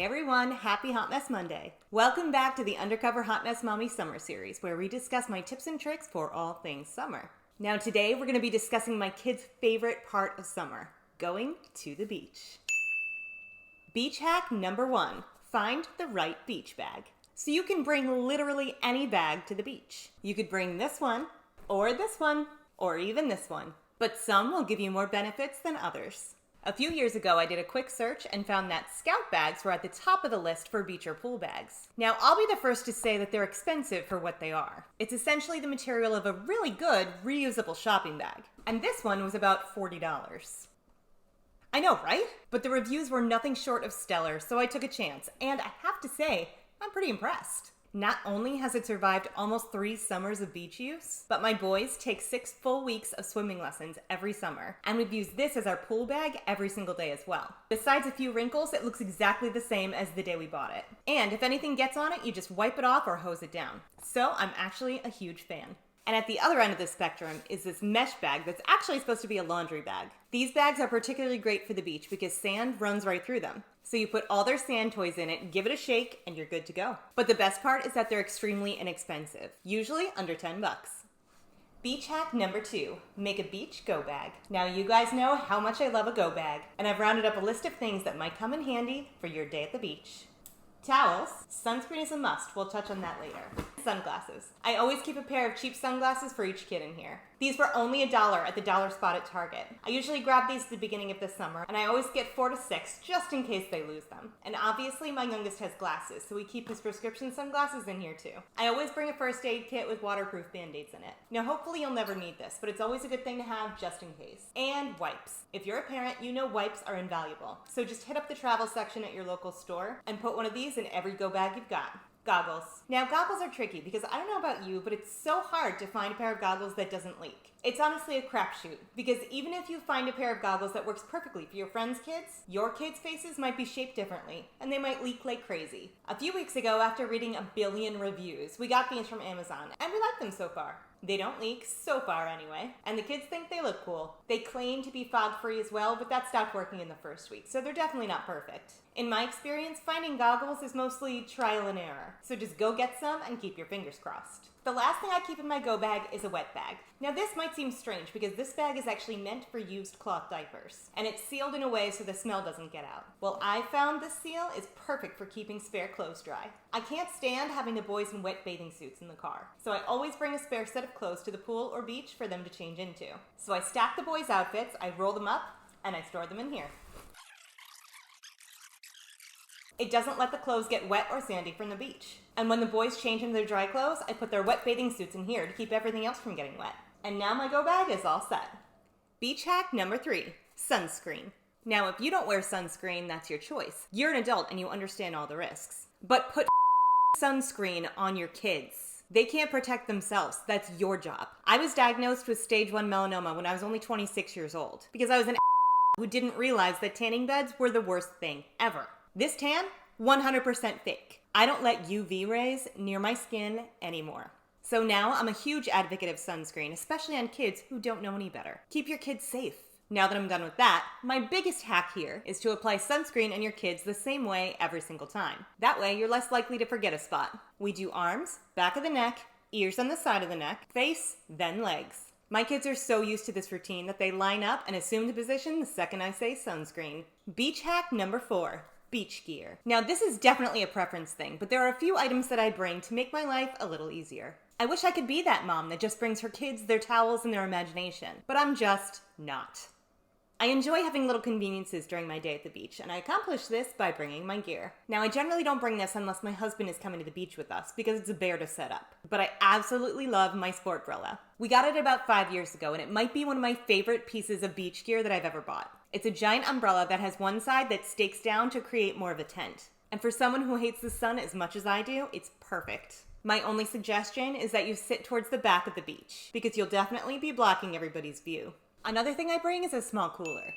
Hey everyone, happy Hot Mess Monday. Welcome back to the Undercover Hot Mess Mommy Summer Series, where we discuss my tips and tricks for all things summer. Now today we're going to be discussing my kids' favorite part of summer, going to the beach. Beach hack number 1, find the right beach bag. So you can bring literally any bag to the beach. You could bring this one, or even this one. But some will give you more benefits than others. A few years ago, I did a quick search and found that Scout bags were at the top of the list for beach or pool bags. Now, I'll be the first to say that they're expensive for what they are. It's essentially the material of a really good, reusable shopping bag. And this one was about $40. I know, right? But the reviews were nothing short of stellar, so I took a chance. And I have to say, I'm pretty impressed. Not only has it survived almost 3 summers of beach use, but my boys take 6 full weeks of swimming lessons every summer, and we've used this as our pool bag every single day as well. Besides a few wrinkles, it looks exactly the same as the day we bought it. And if anything gets on it, you just wipe it off or hose it down. So I'm actually a huge fan. And at the other end of the spectrum is this mesh bag that's actually supposed to be a laundry bag. These bags are particularly great for the beach because sand runs right through them. So you put all their sand toys in it, give it a shake, and you're good to go. But the best part is that they're extremely inexpensive, usually under $10. Beach hack number 2, make a beach go bag. Now you guys know how much I love a go bag, and I've rounded up a list of things that might come in handy for your day at the beach. Towels, sunscreen is a must, we'll touch on that later. Sunglasses. I always keep a pair of cheap sunglasses for each kid in here. These were only $1 at the dollar spot at Target. I usually grab these at the beginning of the summer, and I always get 4 to 6 just in case they lose them. And obviously my youngest has glasses, so we keep his prescription sunglasses in here too. I always bring a first aid kit with waterproof band-aids in it. Now hopefully you'll never need this, but it's always a good thing to have just in case. And wipes. If you're a parent, you know wipes are invaluable. So just hit up the travel section at your local store and put one of these in every go bag you've got. Goggles. Now goggles are tricky because I don't know about you, but it's so hard to find a pair of goggles that doesn't leak. It's honestly a crapshoot because even if you find a pair of goggles that works perfectly for your friends' kids, your kids' faces might be shaped differently and they might leak like crazy. A few weeks ago, after reading 1 billion reviews, we got these from Amazon and we like them so far. They don't leak, so far anyway, and the kids think they look cool. They claim to be fog-free as well, but that stopped working in the first week, so they're definitely not perfect. In my experience, finding goggles is mostly trial and error, so just go get some and keep your fingers crossed. The last thing I keep in my go bag is a wet bag. Now this might seem strange because this bag is actually meant for used cloth diapers, and it's sealed in a way so the smell doesn't get out. Well, I found this seal is perfect for keeping spare clothes dry. I can't stand having the boys in wet bathing suits in the car, so I always bring a spare set of clothes to the pool or beach for them to change into. So I stack the boys' outfits, I roll them up, and I store them in here. It doesn't let the clothes get wet or sandy from the beach. And when the boys change into their dry clothes, I put their wet bathing suits in here to keep everything else from getting wet. And now my go bag is all set. Beach hack number 3, sunscreen. Now if you don't wear sunscreen, that's your choice. You're an adult and you understand all the risks. But put sunscreen on your kids. They can't protect themselves. That's your job. I was diagnosed with stage 1 melanoma when I was only 26 years old because I was an who didn't realize that tanning beds were the worst thing ever. This tan, 100% fake. I don't let UV rays near my skin anymore. So now I'm a huge advocate of sunscreen, especially on kids who don't know any better. Keep your kids safe. Now that I'm done with that, my biggest hack here is to apply sunscreen on your kids the same way every single time. That way you're less likely to forget a spot. We do arms, back of the neck, ears on the side of the neck, face, then legs. My kids are so used to this routine that they line up and assume the position the second I say sunscreen. Beach hack number 4. Beach gear. Now this is definitely a preference thing, but there are a few items that I bring to make my life a little easier. I wish I could be that mom that just brings her kids their towels and their imagination, but I'm just not. I enjoy having little conveniences during my day at the beach, and I accomplish this by bringing my gear. Now I generally don't bring this unless my husband is coming to the beach with us because it's a bear to set up, but I absolutely love my Sportbrella. We got it about 5 years ago, and it might be one of my favorite pieces of beach gear that I've ever bought. It's a giant umbrella that has one side that stakes down to create more of a tent. And for someone who hates the sun as much as I do, it's perfect. My only suggestion is that you sit towards the back of the beach, because you'll definitely be blocking everybody's view. Another thing I bring is a small cooler.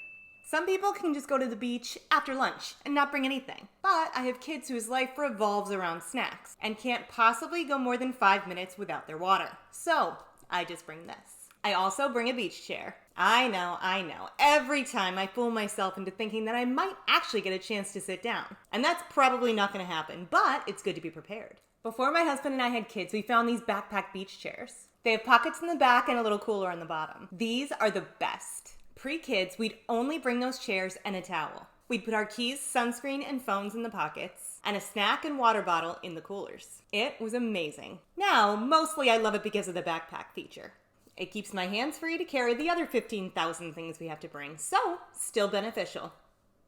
Some people can just go to the beach after lunch and not bring anything. But I have kids whose life revolves around snacks and can't possibly go more than 5 minutes without their water. So I just bring this. I also bring a beach chair. I know. Every time I fool myself into thinking that I might actually get a chance to sit down. And that's probably not going to happen, but it's good to be prepared. Before my husband and I had kids, we found these backpack beach chairs. They have pockets in the back and a little cooler on the bottom. These are the best. Pre-kids, we'd only bring those chairs and a towel. We'd put our keys, sunscreen, and phones in the pockets, and a snack and water bottle in the coolers. It was amazing. Now, mostly I love it because of the backpack feature. It keeps my hands free to carry the other 15,000 things we have to bring, so still beneficial.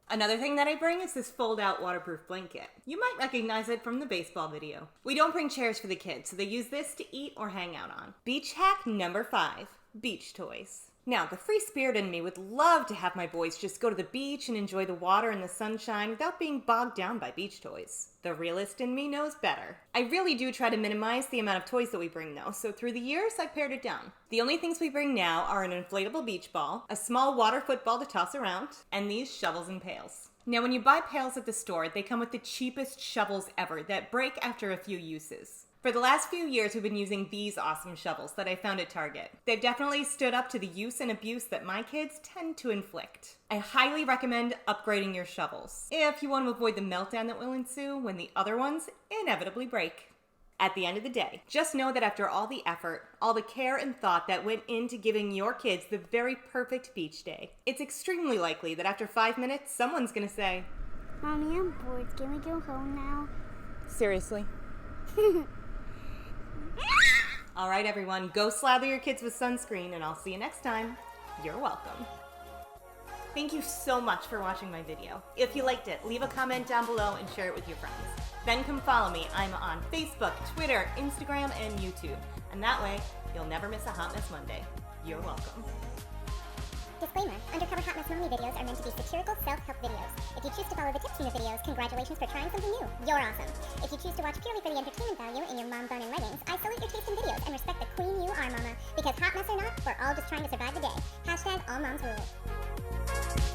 Another thing that I bring is this fold-out waterproof blanket. You might recognize it from the baseball video. We don't bring chairs for the kids, so they use this to eat or hang out on. Beach hack number 5, beach toys. Now, the free spirit in me would love to have my boys just go to the beach and enjoy the water and the sunshine without being bogged down by beach toys. The realist in me knows better. I really do try to minimize the amount of toys that we bring though, so through the years I've pared it down. The only things we bring now are an inflatable beach ball, a small water football to toss around, and these shovels and pails. Now, when you buy pails at the store, they come with the cheapest shovels ever that break after a few uses. For the last few years, we've been using these awesome shovels that I found at Target. They've definitely stood up to the use and abuse that my kids tend to inflict. I highly recommend upgrading your shovels if you want to avoid the meltdown that will ensue when the other ones inevitably break. At the end of the day, just know that after all the effort, all the care and thought that went into giving your kids the very perfect beach day, it's extremely likely that after 5 minutes, someone's gonna say, "Mommy, I'm bored. Can we go home now?" Seriously? All right, everyone, go slather your kids with sunscreen, and I'll see you next time. You're welcome. Thank you so much for watching my video. If you liked it, leave a comment down below and share it with your friends. Then come follow me. I'm on Facebook, Twitter, Instagram, and YouTube. And that way, you'll never miss a Hot Mess Monday. You're welcome. Disclaimer, Undercover Hot Mess Mommy videos are meant to be satirical self-help videos. If you choose to follow the tips from the videos, congratulations for trying something new. You're awesome. If you choose to watch purely for the entertainment value in your mom bun and leggings, I salute your taste in videos and respect the queen you are, mama. Because hot mess or not, we're all just trying to survive the day. # all moms rule.